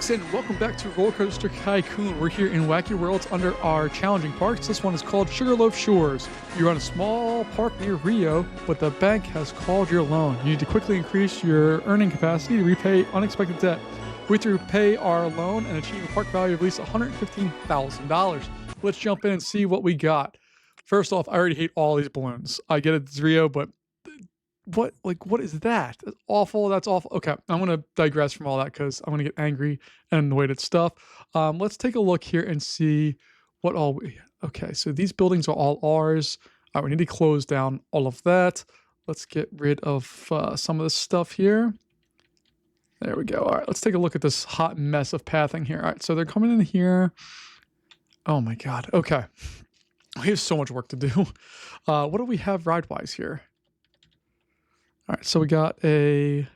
folks, and welcome back to Roller Coaster Tycoon. We're here in Wacky Worlds under our challenging parks. This one is called Sugarloaf Shores. You're on a small park near Rio, but the bank has called your loan. You need to quickly increase your earning capacity to repay unexpected debt. We have to pay our loan and achieve a park value of at least $115,000. Let's jump in and see what we got. First off, I already hate all these balloons. I get it's Rio, but what is that? That's awful. That's awful. Okay, I'm gonna digress from all that because I'm gonna get angry and annoyed at stuff. Let's take a look here and see what all we. Okay, so these buildings are all ours. All right, we need to close down all of that. Let's get rid of some of this stuff here. There we go. All right, let's take a look at this hot mess of pathing here. All right, so they're coming in here. Oh my God. Okay, we have so much work to do. What do we have ride-wise here? All right, so we got a,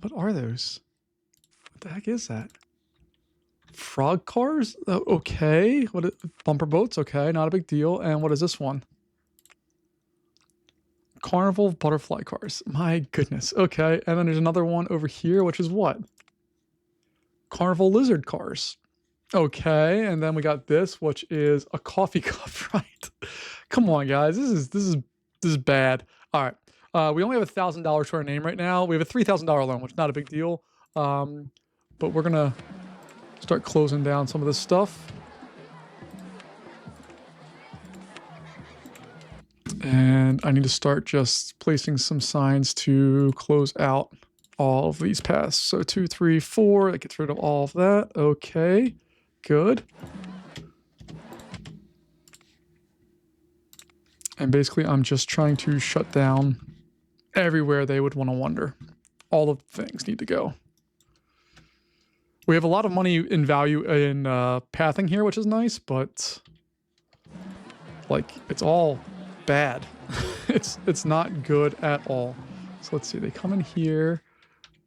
what are those? What the heck is that? Frog cars? Oh, okay. Bumper boats? Okay, not a big deal. And what is this one? Carnival butterfly cars. My goodness. Okay, and then there's another one over here, which is what? Carnival lizard cars. Okay, and then we got this, which is a coffee cup, right? Come on, guys. This is bad. All right. We only have $1,000 to our name right now. We have a $3,000 loan, which is not a big deal. But we're going to start closing down some of this stuff. And I need to start just placing some signs to close out all of these paths. So 2, 3, 4, that gets rid of all of that. Okay, good. And basically, I'm just trying to shut down everywhere they would want to wander. All of the things need to go. We have a lot of money in value in pathing here, which is nice, but like it's all bad. it's not good at all. So let's see, they come in here.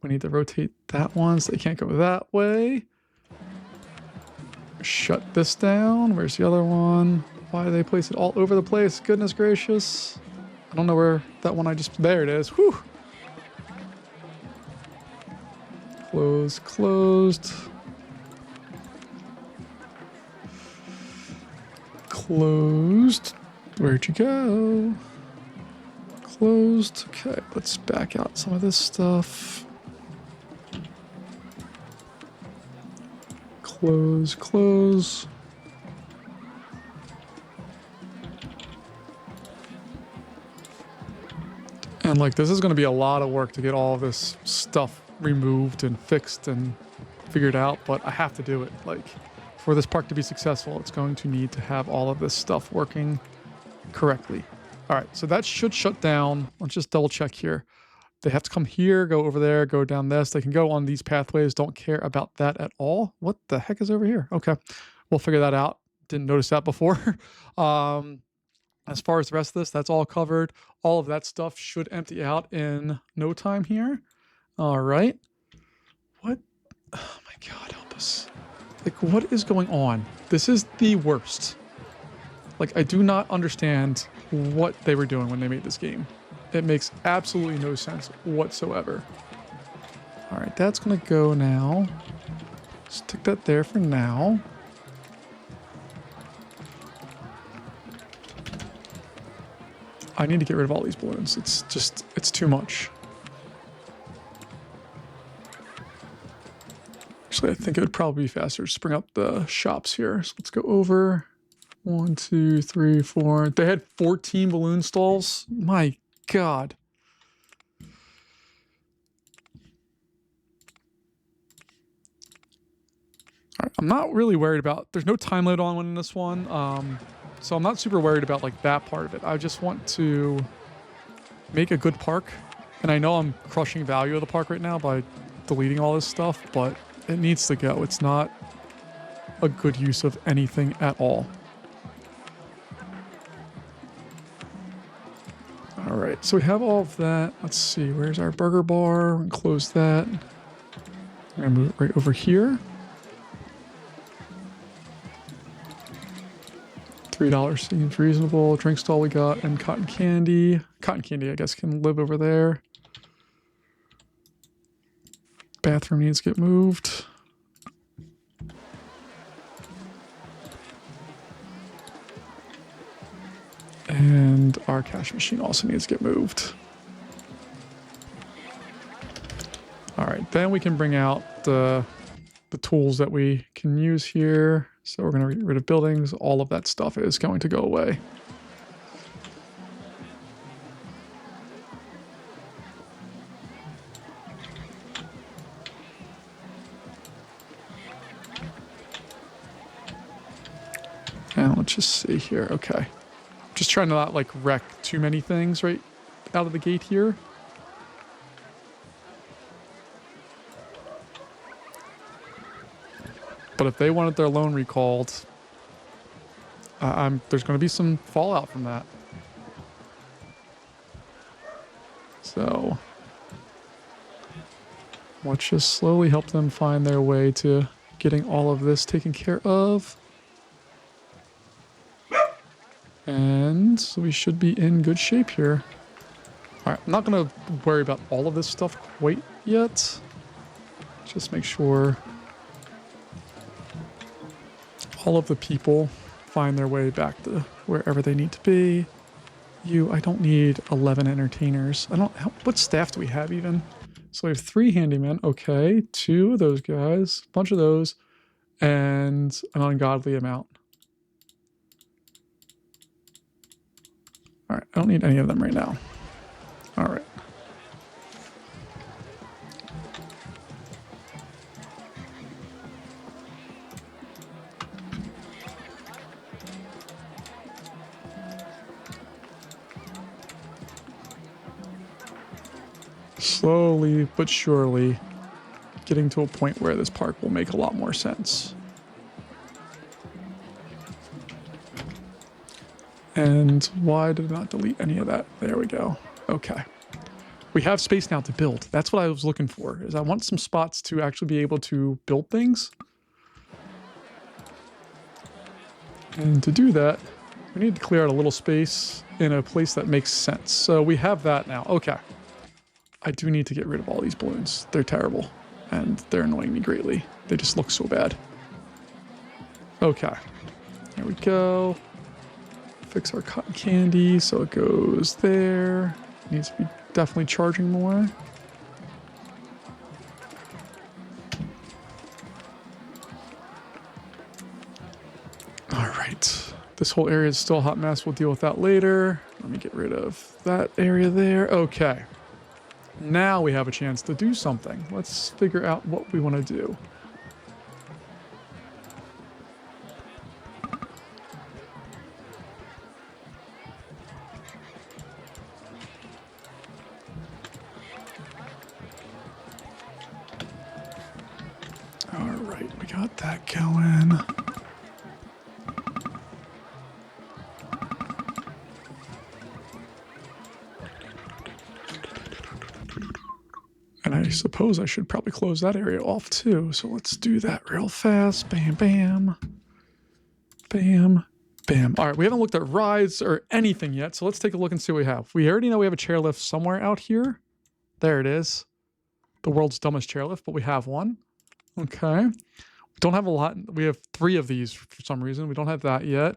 We need to rotate that one so they can't go that way. Shut this down. Where's the other one? Why do they place it all over the place? Goodness gracious. I don't know where that one there it is. Whew. Closed. Where'd you go? Closed. Okay, let's back out some of this stuff. Close. And like, this is going to be a lot of work to get all of this stuff removed and fixed and figured out, but I have to do it. Like, for this park to be successful, it's going to need to have all of this stuff working correctly. All right, so that should shut down. Let's just double check here. They have to come here, go over there, go down this. They can go on these pathways. Don't care about that at all. What the heck is over here? Okay, we'll figure that out. Didn't notice that before. As far as the rest of this, that's all covered. All of that stuff should empty out in no time here. All right. What? Oh my God, help us. Like, what is going on? This is the worst. Like, I do not understand what they were doing when they made this game. It makes absolutely no sense whatsoever. All right, that's going to go now. Stick that there for now. I need to get rid of all these balloons. It's too much. Actually, I think it would probably be faster to bring up the shops here. So let's go over. 1, 2, 3, 4. They had 14 balloon stalls. My God. All right, I'm not really worried about, there's no time limit on winning this one. So I'm not super worried about like that part of it. I just want to make a good park. And I know I'm crushing value of the park right now by deleting all this stuff, but it needs to go. It's not a good use of anything at all. All right, so we have all of that. Let's see, where's our burger bar? We're gonna close that. I'm gonna move it right over here. $3 seems reasonable. Drink stall we got, and cotton candy. Cotton candy, I guess, can live over there. Bathroom needs to get moved. And our cash machine also needs to get moved. All right, then we can bring out the tools that we can use here. So we're going to get rid of buildings. All of that stuff is going to go away. And let's just see here. Okay. Just trying to not like wreck too many things right out of the gate here. But if they wanted their loan recalled, there's going to be some fallout from that. So let's just slowly help them find their way to getting all of this taken care of. And so we should be in good shape here. All right, I'm not going to worry about all of this stuff quite yet. Just make sure all of the people find their way back to wherever they need to be. I don't need 11 entertainers. What staff do we have even? So we have 3 handymen. Okay, 2 of those guys, a bunch of those, and an ungodly amount. All right, I don't need any of them right now. All right. Slowly but surely getting to a point where this park will make a lot more sense. And why did I not delete any of that? There we go. Okay. We have space now to build. That's what I was looking for, is I want some spots to actually be able to build things. And to do that, we need to clear out a little space in a place that makes sense. So we have that now. Okay. I do need to get rid of all these balloons. They're terrible, and they're annoying me greatly. They just look so bad. Okay. There we go. Fix our cotton candy so it goes there. Needs to be definitely charging more. All right. This whole area is still a hot mess. We'll deal with that later. Let me get rid of that area there. Okay. Now we have a chance to do something. Let's figure out what we want to do. All right, we got that going. And I suppose I should probably close that area off too. So let's do that real fast. Bam, bam. Bam, bam. All right, we haven't looked at rides or anything yet. So let's take a look and see what we have. We already know we have a chairlift somewhere out here. There it is. The world's dumbest chairlift, but we have one. Okay. We don't have a lot. We have 3 of these for some reason. We don't have that yet.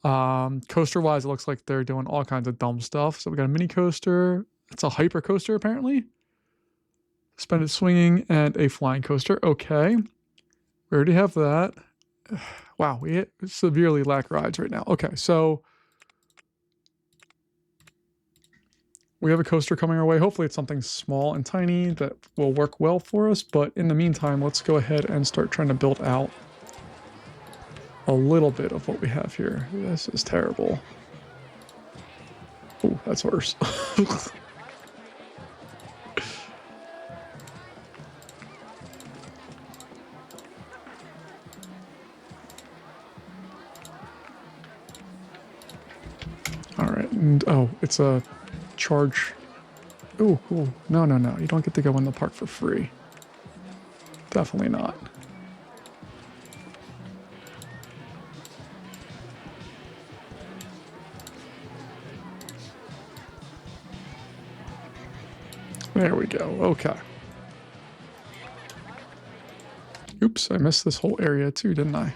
Coaster-wise, it looks like they're doing all kinds of dumb stuff. So we got a mini coaster. It's a hyper coaster, apparently. Suspended swinging and a flying coaster. Okay. We already have that. Wow, we severely lack rides right now. Okay, so we have a coaster coming our way. Hopefully it's something small and tiny that will work well for us. But in the meantime, let's go ahead and start trying to build out a little bit of what we have here. This is terrible. Oh, that's worse. All right, and oh, it's a charge. Oh, cool. No, no, no. You don't get to go in the park for free. Definitely not. There we go. Okay. Oops, I missed this whole area too, didn't I?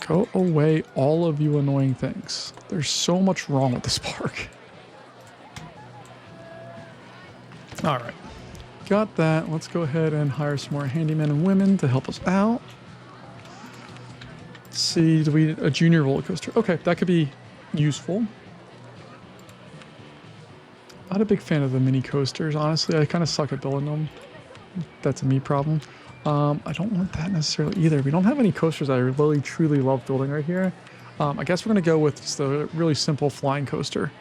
Go away, all of you annoying things. There's so much wrong with this park. All right. Got that. Let's go ahead and hire some more handymen and women to help us out. Let's see, do we a junior roller coaster? Okay, that could be useful. Not a big fan of the mini coasters, honestly. I kind of suck at building them. That's a me problem. I don't want that necessarily either. We don't have any coasters that I really truly love building right here. I guess we're going to go with just a really simple flying coaster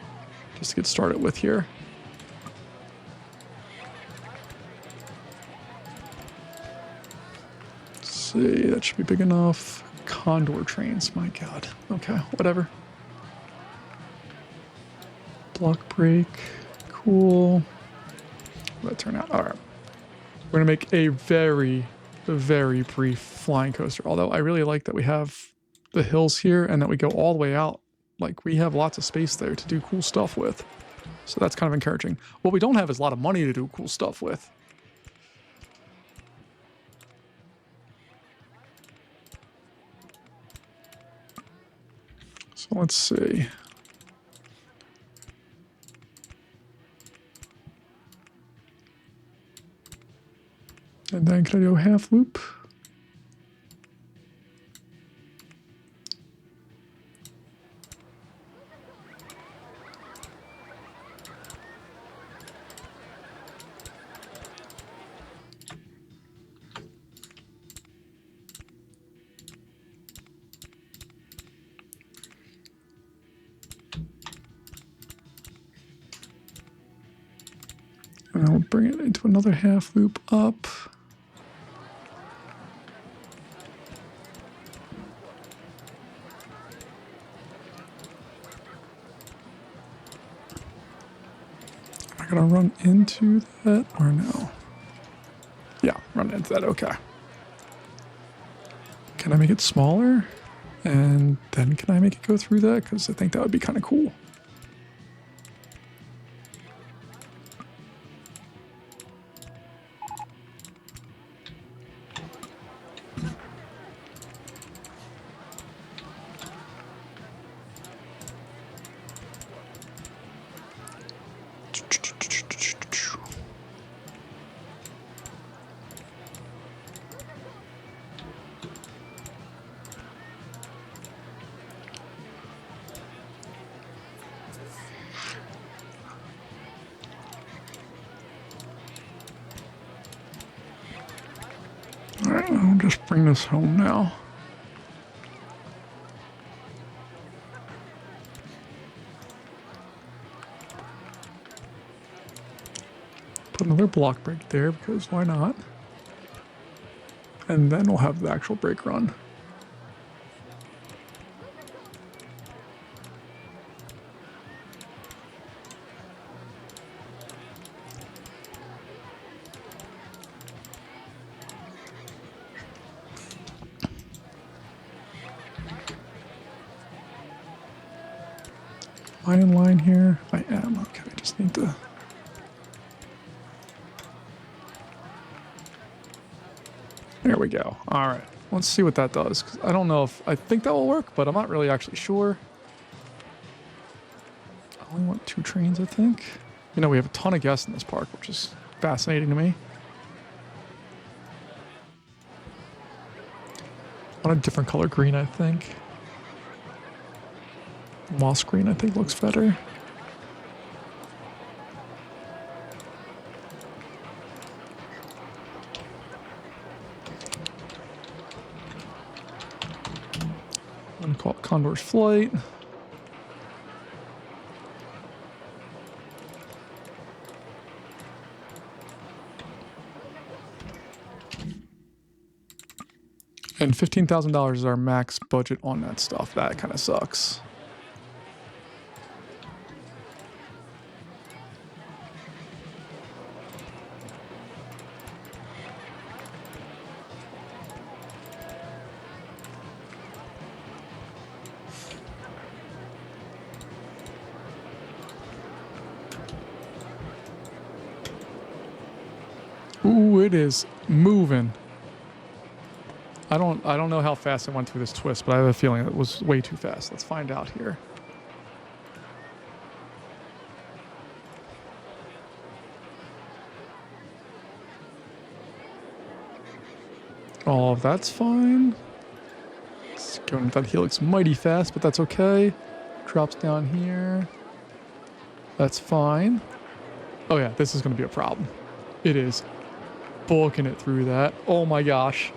just to get started with here. Let's see, that should be big enough. Condor trains, my god. Okay, whatever. Block break, cool. How'd that turn out? All right. We're gonna make a very brief flying coaster. Although I really like that we have the hills here and that we go all the way out. Like we have lots of space there to do cool stuff with. So that's kind of encouraging. What we don't have is a lot of money to do cool stuff with. So let's see. And then can I do a half loop? And I'll bring it into another half loop up. Am I gonna run into that or no? Yeah, run into that, okay. Can I make it smaller? And then can I make it go through that? Because I think that would be kind of cool. Alright, I'll just bring this home now. Put another block break there because why not? And then we'll have the actual brake run. Am I in line here? I am. Okay, I just need to... There we go. All right. Let's see what that does. 'Cause I don't know if... I think that will work, but I'm not really actually sure. I only want 2 trains, I think. You know, we have a ton of guests in this park, which is fascinating to me. I want a different color green, I think. Moss green, I think, looks better. I'm going to call it Condor's Flight. And $15,000 is our max budget on that stuff. That kind of sucks. Ooh, it is moving. I don't know how fast I went through this twist, but I have a feeling it was way too fast. Let's find out here. All of that's fine. It's going with that helix mighty fast, but that's okay. Drops down here. That's fine. Oh yeah, this is going to be a problem. It is. Bulking it through that. Oh my gosh.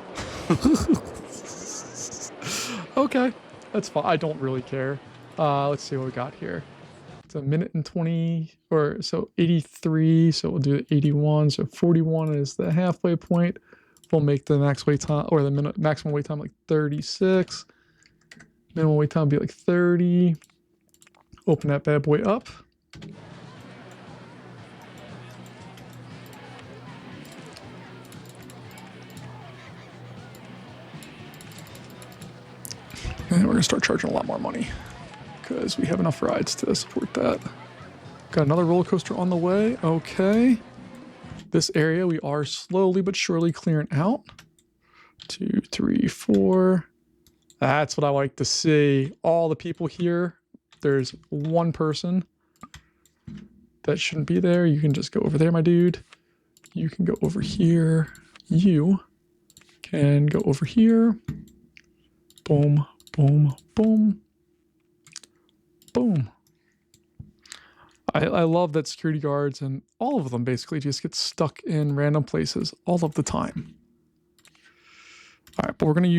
Okay, that's fine. I don't really care. Let's see what we got here. It's a minute and 20, or so 83. So we'll do 81. So 41 is the halfway point. We'll make the max wait time, or the maximum wait time, like 36. Minimum wait time will be like 30. Open that bad boy up. And we're going to start charging a lot more money because we have enough rides to support that. Got another roller coaster on the way. Okay. This area we are slowly but surely clearing out. 2, 3, 4. That's what I like to see. All the people here. There's one person that shouldn't be there. You can just go over there, my dude. You can go over here. You can go over here. Boom. Boom, boom, boom. I love that security guards and all of them basically just get stuck in random places all of the time. All right, but we're going to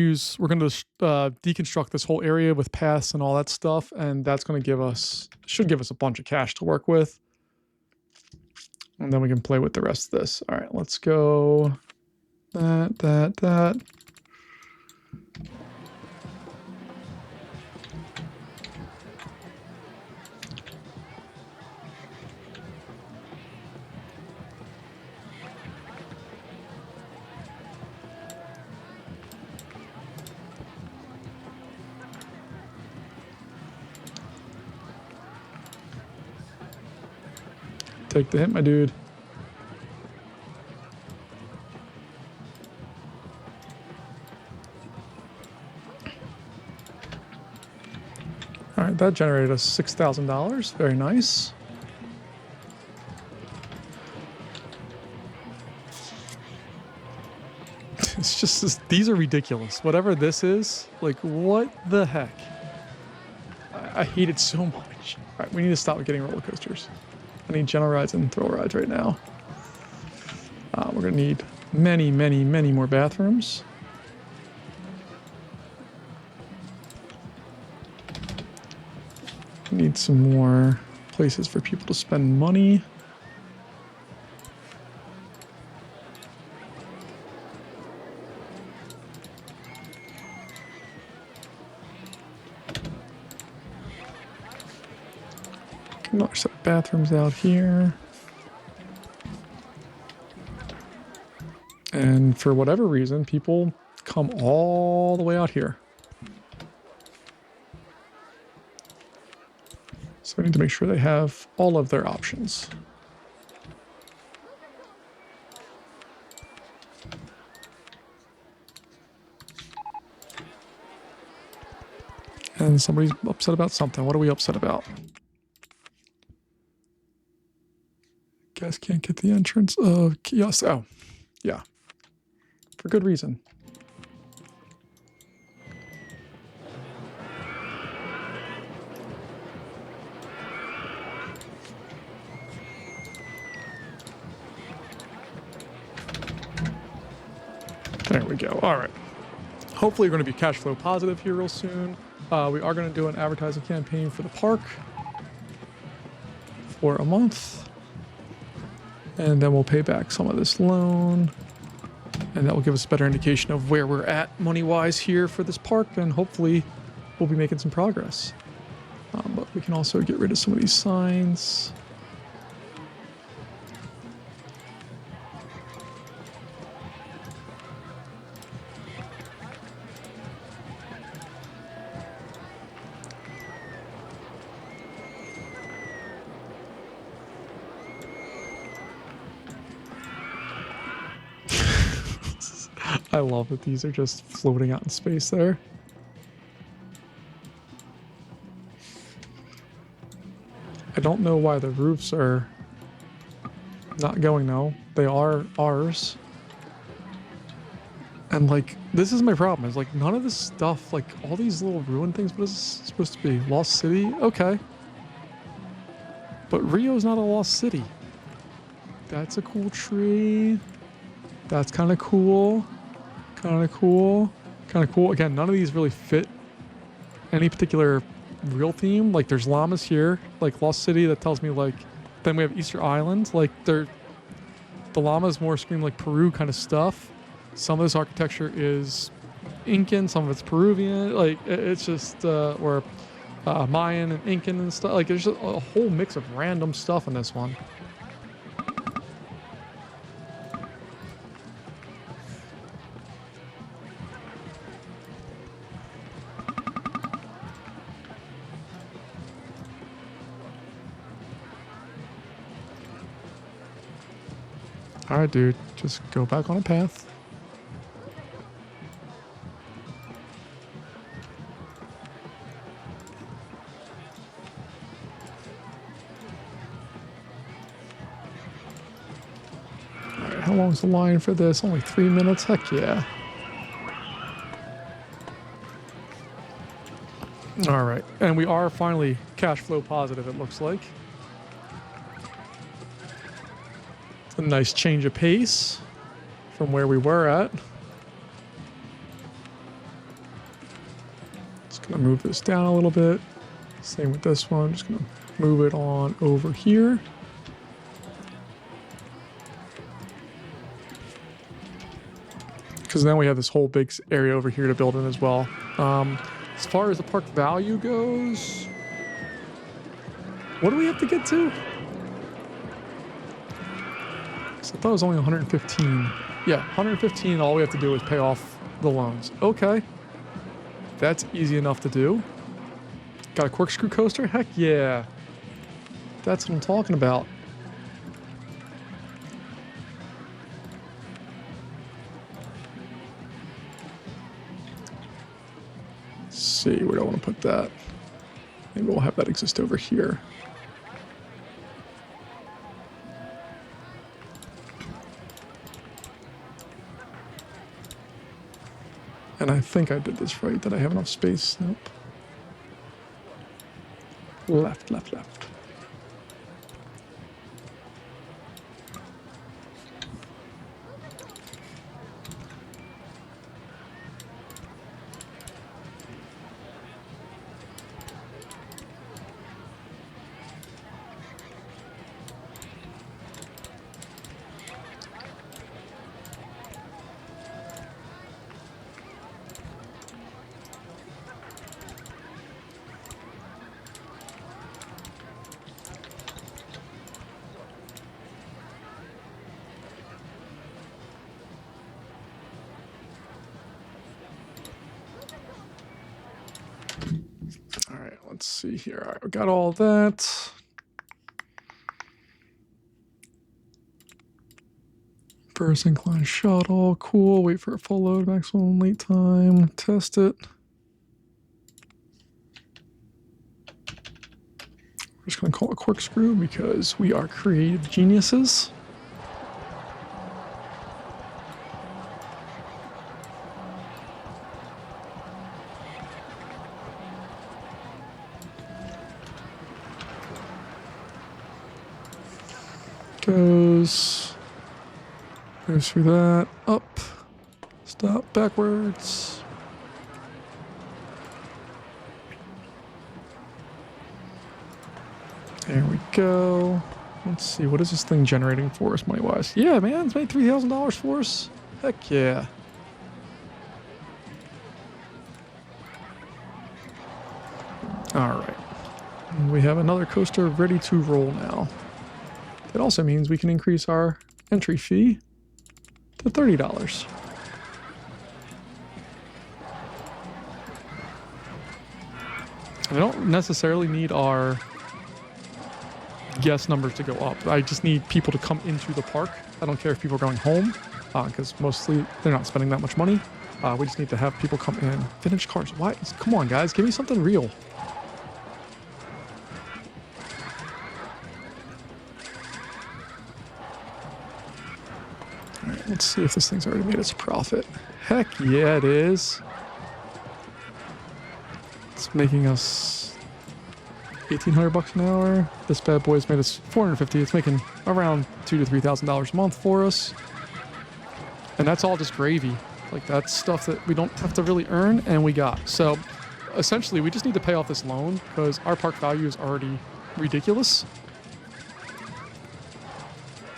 deconstruct this whole area with paths and all that stuff, and that's going to should give us a bunch of cash to work with. And then we can play with the rest of this. All right, let's go that. Take the hit, my dude. All right, that generated us $6,000. Very nice. It's just these are ridiculous. Whatever this is, like, what the heck? I hate it so much. All right, we need to stop getting roller coasters. I need general rides and thrill rides right now. We're going to need many, many, many more bathrooms. We need some more places for people to spend money. Another set of bathrooms out here. And for whatever reason, people come all the way out here. So we need to make sure they have all of their options. And somebody's upset about something. What are we upset about? Guys can't get the entrance of kiosk. Oh, yeah. For good reason. There we go. All right. Hopefully we're going to be cash flow positive here real soon. We are going to do an advertising campaign for the park for a month. And then we'll pay back some of this loan. And that will give us a better indication of where we're at money-wise here for this park. And hopefully we'll be making some progress. But we can also get rid of some of these signs. I love that these are just floating out in space there. I don't know why the roofs are not going though. They are ours. And like, this is my problem. Is like none of this stuff, like all these little ruined things, what is this supposed to be? Lost City? Okay. But Rio's not a lost city. That's a cool tree. That's kind of cool. Kind of cool. Kind of cool. Again, none of these really fit any particular real theme. Like there's llamas here, like Lost City, that tells me like, then we have Easter Island. Like the llamas more scream like Peru kind of stuff. Some of this architecture is Incan, some of it's Peruvian. Like it's just, or Mayan and Incan and stuff. Like there's just a whole mix of random stuff in this one. All right, dude, just go back on a path. All right, how long's the line for this? Only 3 minutes? Heck yeah. All right, and we are finally cash flow positive, it looks like. A nice change of pace from where we were at. Just gonna move this down a little bit. Same with this one. Just gonna move it on over here. Because then we have this whole big area over here to build in as well. As far as the park value goes, what do we have to get to? I thought it was only 115. Yeah, 115. All we have to do is pay off the loans. Okay. That's easy enough to do. Got a corkscrew coaster? Heck yeah. That's what I'm talking about. Let's see, where do I want to put that? Maybe we'll have that exist over here. And I think I did this right. Did I have enough space? Nope. Left, left, left. All right, let's see here. All right, we got all that. First incline shuttle, cool. Wait for a full load, maximum wait time. Test it. We're just gonna call it corkscrew because we are creative geniuses. Goes through that, up, stop, backwards. There we go. Let's see, what is this thing generating for us money-wise? Yeah, man, it's made $3,000 for us. Heck yeah. All right, and we have another coaster ready to roll now. That also means we can increase our entry fee to $30. I don't necessarily need our guest numbers to go up. I just need people to come into the park. I don't care if people are going home. because mostly they're not spending that much money. We just need to have people come in. Vintage cars. Why? Come on, guys. Give me something real. All right, let's see if this thing's already made us a profit. Heck yeah, it is. It's making us 1,800 bucks an hour. This bad boy's made us 450. It's making around $2,000 to $3,000 a month for us. And that's all just gravy. Like, that's stuff that we don't have to really earn, and we got. So essentially, we just need to pay off this loan because our park value is already ridiculous.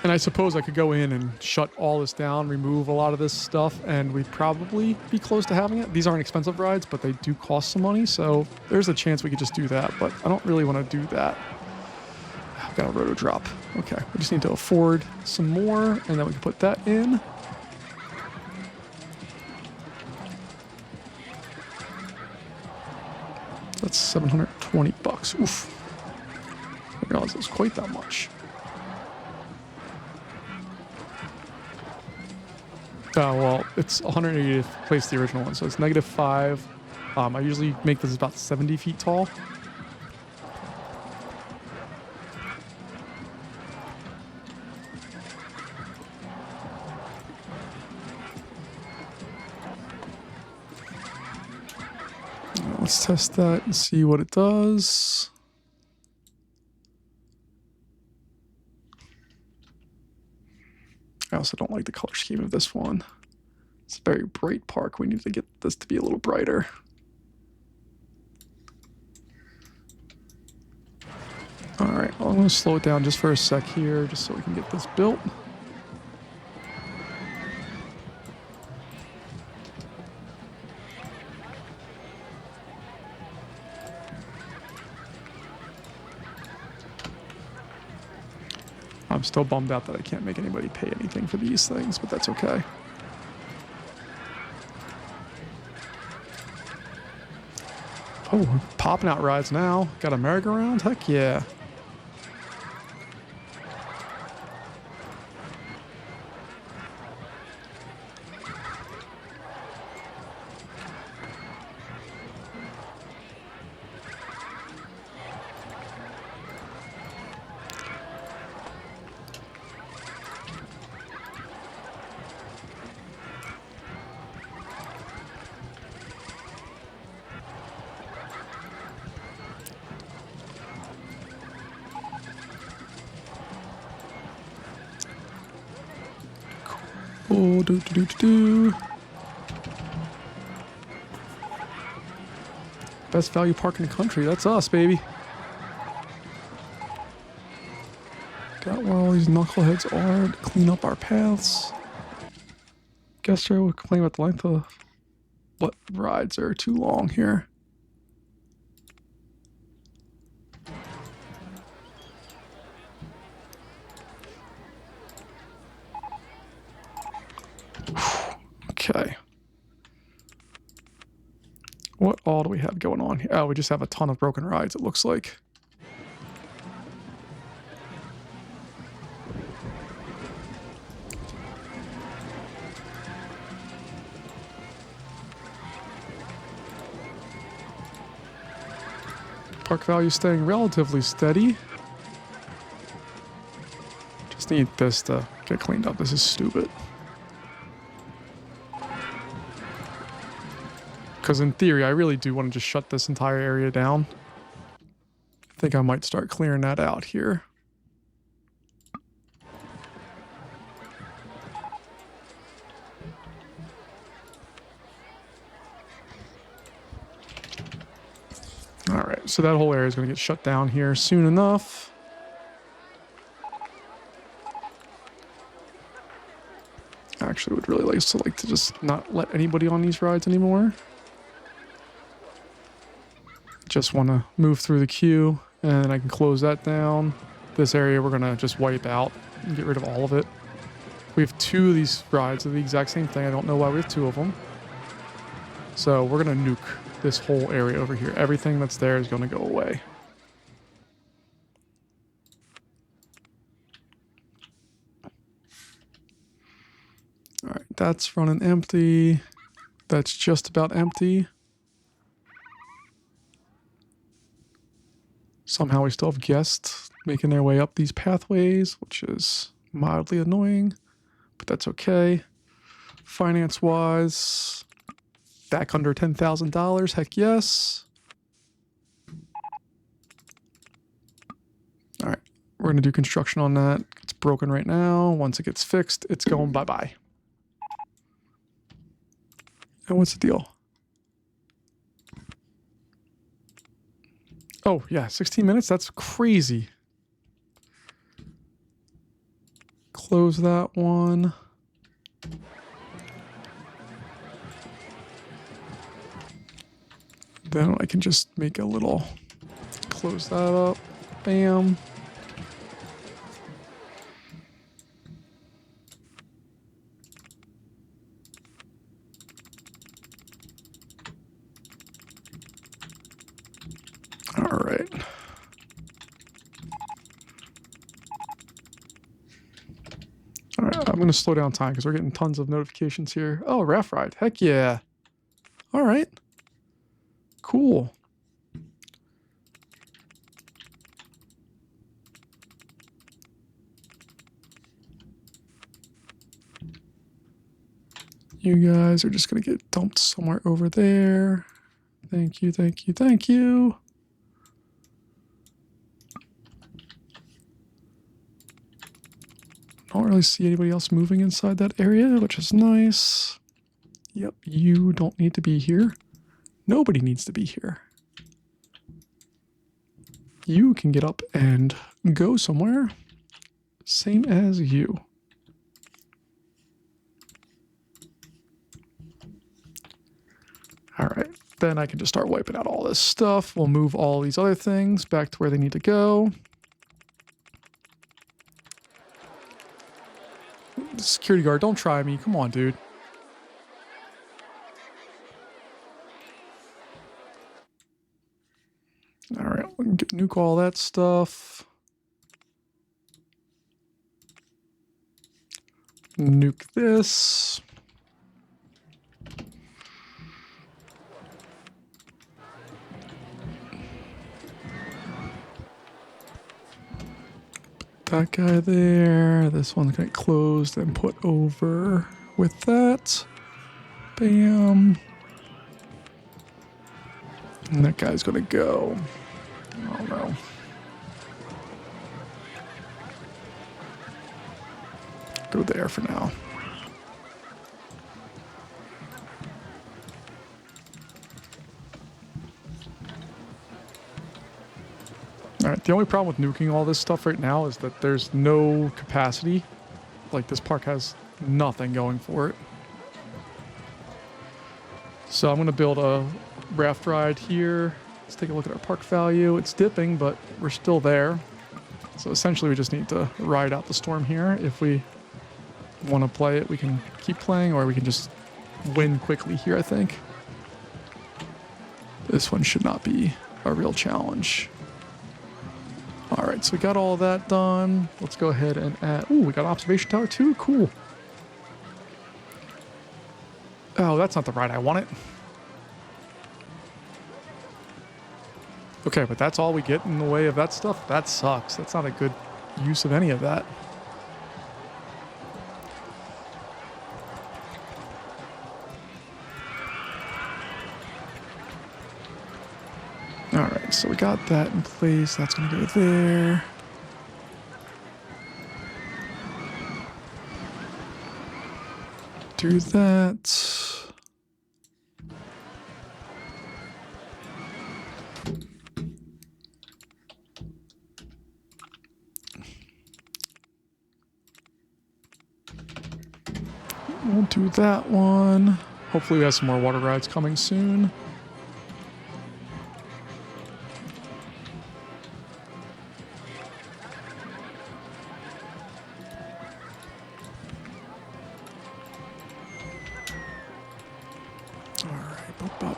And I suppose I could go in and shut all this down, remove a lot of this stuff, and we'd probably be close to having it. These aren't expensive rides, but they do cost some money, so there's a chance we could just do that, but I don't really want to do that. I've got a roto drop. Okay, we just need to afford some more, and then we can put that in. That's 720 bucks. Oof. I didn't realize it was quite that much. Oh, well, it's 180 to place the original one, so it's -5. I usually make this about 70 feet tall. Let's test that and see what it does. I also don't like the color scheme of this one. It's a very bright park. We need to get this to be a little brighter. All right, well, I'm going to slow it down just for a sec here, just so we can get this built. I'm still bummed out that I can't make anybody pay anything for these things, but that's okay. Oh, we're popping out rides now. Got a merry-go-round? Heck yeah. Oh, do. Best value park in the country. That's us, baby. Got where all these knuckleheads are to clean up our paths. Guess I will complain about the length of what rides are too long here. Okay. What all do we have going on here? Oh, we just have a ton of broken rides, it looks like. Park value staying relatively steady. Just need this to get cleaned up. This is stupid. Because in theory, I really do want to just shut this entire area down. I think I might start clearing that out here. All right, so that whole area is going to get shut down here soon enough. I actually would really like to just not let anybody on these rides anymore. Just want to move through the queue, and then I can close that down. This area we're going to just wipe out and get rid of all of it. We have 2 of these rides of the exact same thing. I don't know why we have 2 of them. So we're going to nuke this whole area over here. Everything that's there is going to go away. All right, that's running empty. That's just about empty. Somehow we still have guests making their way up these pathways, which is mildly annoying, but that's okay. Finance-wise, back under $10,000, heck yes. All right, we're gonna do construction on that. It's broken right now. Once it gets fixed, it's going bye-bye. And what's the deal? Oh, yeah, 16 minutes? That's crazy. Close that one. Then I can just make a little... Close that up. Bam. All right. All right, I'm going to slow down time because we're getting tons of notifications here. Oh, raft ride. Heck yeah. All right. Cool. You guys are just going to get dumped somewhere over there. Thank you, thank you, thank you. Don't really see anybody else moving inside that area, which is nice. Yep, you don't need to be here. Nobody needs to be here. You can get up and go somewhere. Same as you. All right, then I can just start wiping out all this stuff. We'll move all these other things back to where they need to go. Security guard, don't try me. Come on, dude. All right, we can nuke all that stuff. Nuke this. That guy there. This one's gonna get closed and put over with that. Bam. And that guy's gonna go. Oh no. Go there for now. Alright, the only problem with nuking all this stuff right now is that there's no capacity. Like, this park has nothing going for it. So I'm going to build a raft ride here. Let's take a look at our park value. It's dipping, but we're still there. So essentially we just need to ride out the storm here. If we want to play it, we can keep playing, or we can just win quickly here, I think. This one should not be a real challenge. All right, so we got all that done. Let's go ahead and add... Ooh, we got observation tower too? Cool. Oh, that's not the ride I wanted. Okay, but that's all we get in the way of that stuff? That sucks. That's not a good use of any of that. Alright, so we got that in place. That's going to go there. Do that. We'll do that one. Hopefully we have some more water rides coming soon.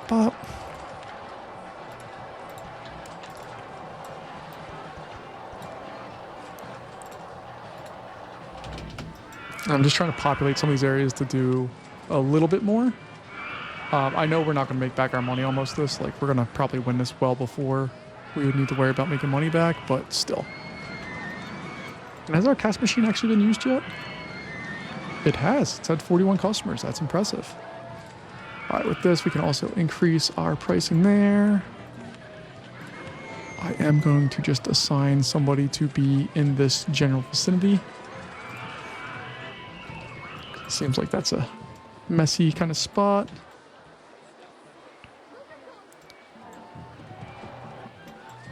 Bop. I'm just trying to populate some of these areas to do a little bit more. I know we're not going to make back our money on most of this. Like, we're going to probably win this well before we would need to worry about making money back, but still. And has our cash machine actually been used yet? It has. It's had 41 customers. That's impressive. All right, with this, we can also increase our pricing there. I am going to just assign somebody to be in this general vicinity. Seems like that's a messy kind of spot.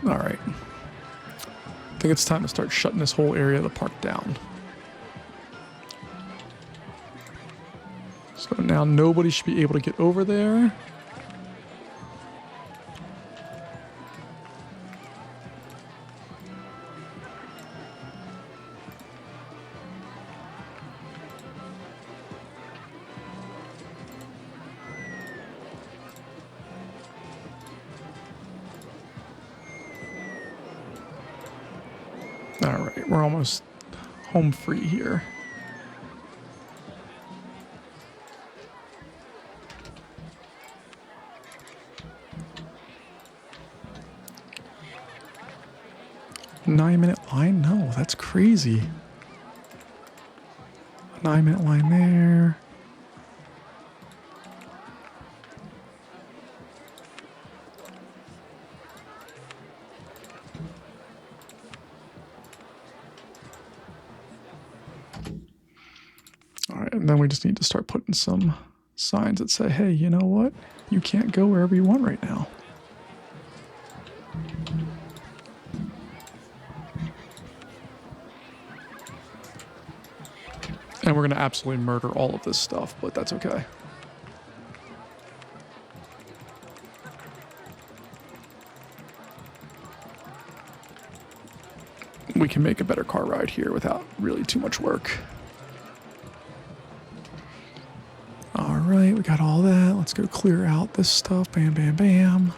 All right. I think it's time to start shutting this whole area of the park down. So now nobody should be able to get over there. All right, we're almost home free here. Nine-minute line? No, that's crazy. 9-minute line there. All right, and then we just need to start putting some signs that say, hey, you know what? You can't go wherever you want right now. And we're going to absolutely murder all of this stuff, but that's okay. We can make a better car ride here without really too much work. All right, we got all that. Let's go clear out this stuff. Bam, bam, bam.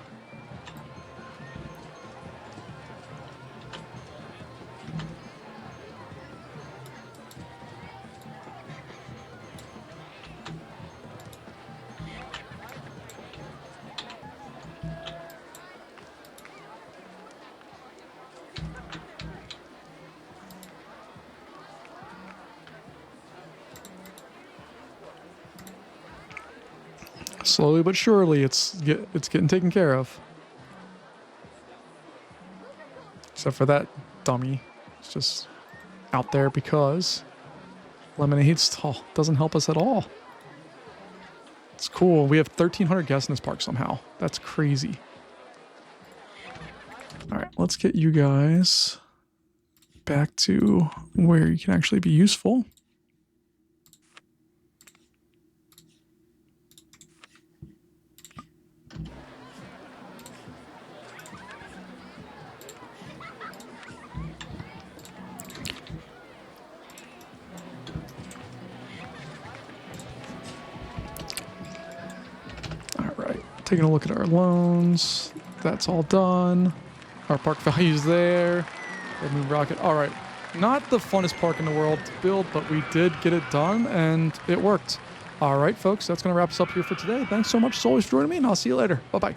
Slowly but surely, it's getting taken care of. Except for that dummy. It's just out there because lemonade stall doesn't help us at all. It's cool. We have 1,300 guests in this park somehow. That's crazy. All right, let's get you guys back to where you can actually be useful. Taking a look at our loans. That's all done. Our park value's there. Red Moon Rocket. All right. Not the funnest park in the world to build, but we did get it done and it worked. All right, folks. That's going to wrap us up here for today. Thanks so much as always for joining me, and I'll see you later. Bye-bye.